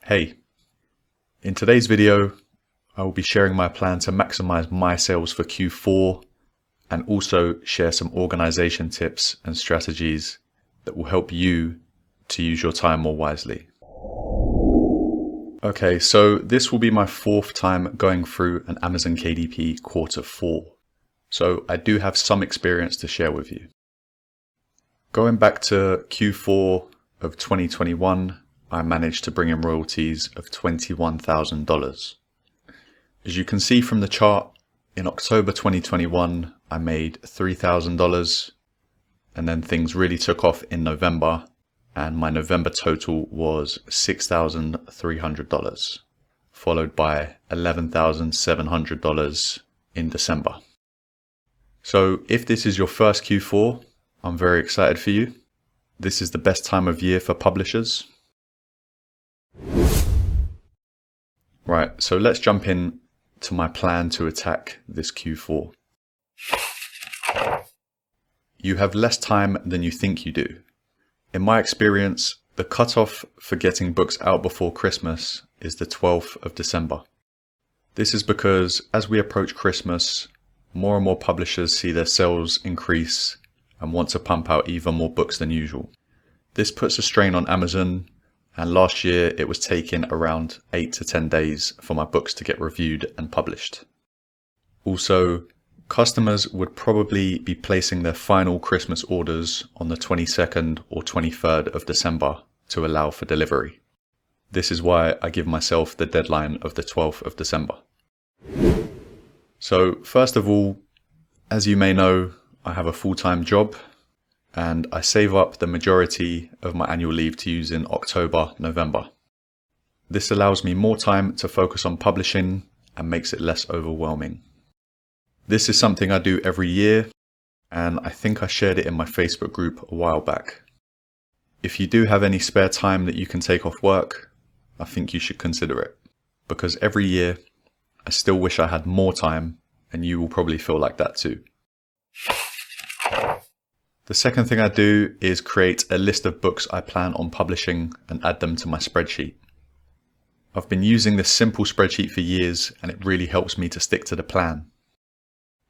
Hey, in today's video, I will be sharing my plan to maximize my sales for Q4 and also share some organization tips and strategies that will help you to use your time more wisely. Okay, so this will be my fourth time going through an Amazon KDP Q4. So I do have some experience to share with you. Going back to Q4 of 2021, I managed to bring in royalties of $21,000. As you can see from the chart, in October 2021, I made $3,000, and then things really took off in November, and my November total was $6,300, followed by $11,700 in December. So if this is your first Q4, I'm very excited for you. This is the best time of year for publishers. Right, so let's jump in to my plan to attack this Q4. You have less time than you think you do. In my experience, the cutoff for getting books out before Christmas is the 12th of December. This is because as we approach Christmas, more and more publishers see their sales increase and want to pump out even more books than usual. This puts a strain on Amazon, and last year it was taking around 8 to 10 days for my books to get reviewed and published. Also, customers would probably be placing their final Christmas orders on the 22nd or 23rd of December to allow for delivery. This is why I give myself the deadline of the 12th of December. So first of all, as you may know, I have a full-time job and I save up the majority of my annual leave to use in October, November. This allows me more time to focus on publishing and makes it less overwhelming. This is something I do every year, and I think I shared it in my Facebook group a while back. If you do have any spare time that you can take off work, I think you should consider it, because every year I still wish I had more time, and you will probably feel like that too. The second thing I do is create a list of books I plan on publishing and add them to my spreadsheet. I've been using this simple spreadsheet for years, and it really helps me to stick to the plan.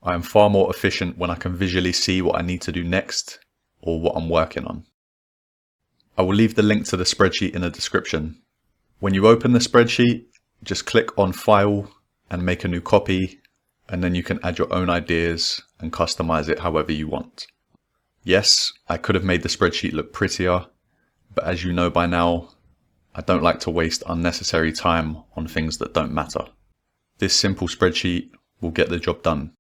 I am far more efficient when I can visually see what I need to do next or what I'm working on. I will leave the link to the spreadsheet in the description. When you open the spreadsheet, just click on File and make a new copy, and then you can add your own ideas and customize it however you want. Yes, I could have made the spreadsheet look prettier, but as you know by now, I don't like to waste unnecessary time on things that don't matter. This simple spreadsheet will get the job done.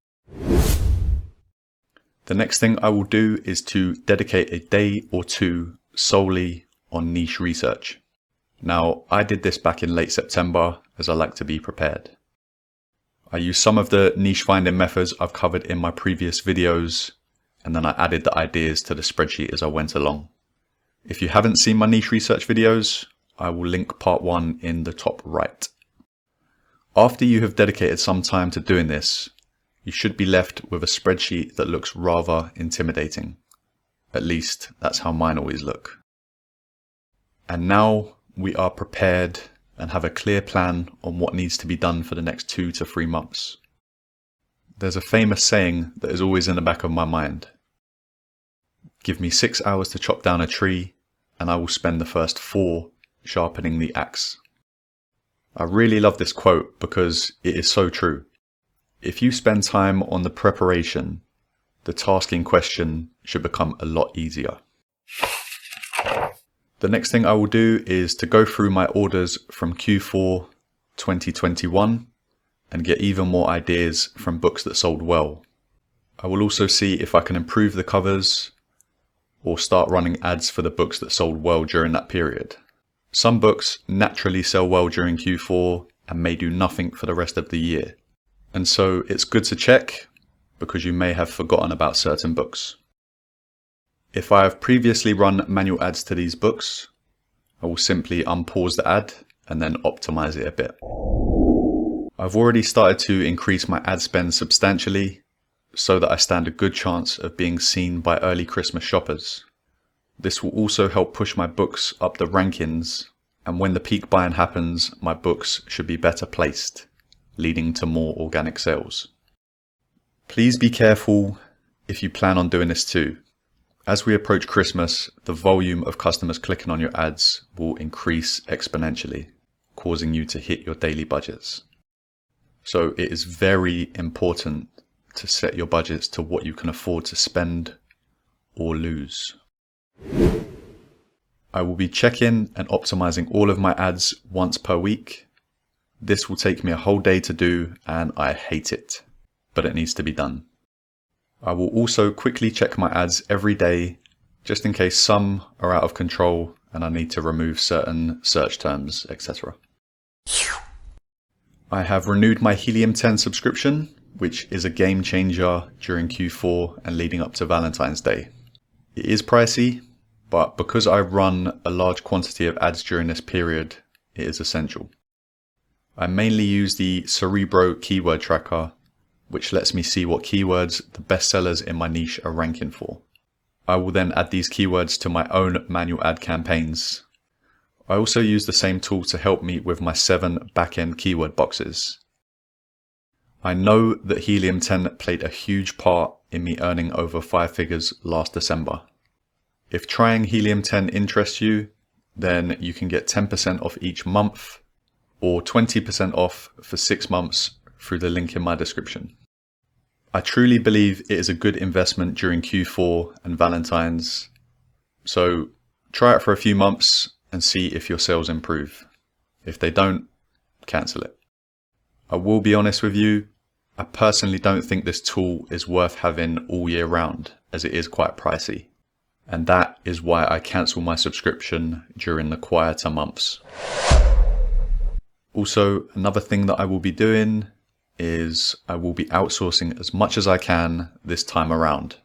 The next thing I will do is to dedicate a day or two solely on niche research. Now, I did this back in late September as I like to be prepared. I used some of the niche finding methods I've covered in my previous videos, and then I added the ideas to the spreadsheet as I went along. If you haven't seen my niche research videos, I will link part 1 in the top right. After you have dedicated some time to doing this, you should be left with a spreadsheet that looks rather intimidating. At least that's how mine always look. And now we are prepared and have a clear plan on what needs to be done for the next 2 to 3 months. There's a famous saying that is always in the back of my mind. Give me 6 hours to chop down a tree, and I will spend the first 4 sharpening the axe. I really love this quote because it is so true. If you spend time on the preparation, the task in question should become a lot easier. The next thing I will do is to go through my orders from Q4 2021 and get even more ideas from books that sold well. I will also see if I can improve the covers or start running ads for the books that sold well during that period. Some books naturally sell well during Q4 and may do nothing for the rest of the year. And so it's good to check because you may have forgotten about certain books. If I have previously run manual ads to these books, I will simply unpause the ad and then optimize it a bit. I've already started to increase my ad spend substantially so that I stand a good chance of being seen by early Christmas shoppers. This will also help push my books up the rankings And when the peak buying happens, my books should be better placed, leading to more organic sales. Please be careful if you plan on doing this too. As we approach Christmas, the volume of customers clicking on your ads will increase exponentially, causing you to hit your daily budgets. So it is very important to set your budgets to what you can afford to spend or lose. I will be checking and optimizing all of my ads once per week. This will take me a whole day to do, and I hate it, but it needs to be done. I will also quickly check my ads every day, just in case some are out of control and I need to remove certain search terms, etc. I have renewed my Helium 10 subscription, which is a game changer during Q4 and leading up to Valentine's Day. It is pricey, but because I run a large quantity of ads during this period, it is essential. I mainly use the Cerebro keyword tracker, which lets me see what keywords the best sellers in my niche are ranking for. I will then add these keywords to my own manual ad campaigns. I also use the same tool to help me with my 7 back-end keyword boxes. I know that Helium 10 played a huge part in me earning over 5 figures last December. If trying Helium 10 interests you, then you can get 10% off each month or 20% off for 6 months through the link in my description. I truly believe it is a good investment during Q4 and Valentine's, so try it for a few months and see if your sales improve. If they don't, cancel it. I will be honest with you, I personally don't think this tool is worth having all year round, as it is quite pricey. And that is why I cancel my subscription during the quieter months. Also, another thing that I will be doing is I will be outsourcing as much as I can this time around.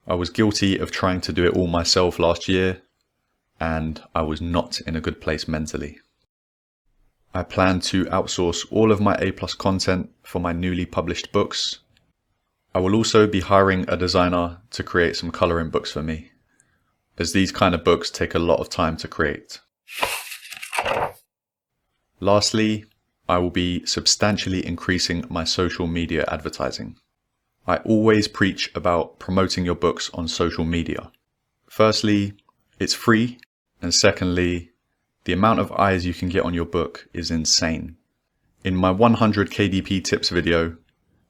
I was guilty of trying to do it all myself last year, and I was not in a good place mentally. I plan to outsource all of my A+ content for my newly published books. I will also be hiring a designer to create some coloring books for me, as these kind of books take a lot of time to create. Lastly, I will be substantially increasing my social media advertising. I always preach about promoting your books on social media. Firstly, it's free, and secondly, the amount of eyes you can get on your book is insane. In my 100 KDP tips video,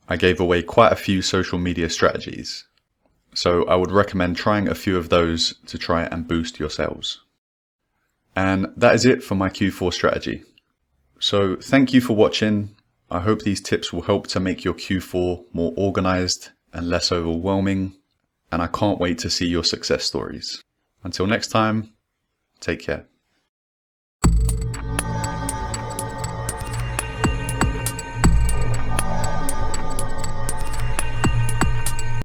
I gave away quite a few social media strategies. So I would recommend trying a few of those to try and boost your sales. And that is it for my Q4 strategy. So thank you for watching. I hope these tips will help to make your Q4 more organized and less overwhelming. And I can't wait to see your success stories. Until next time, take care.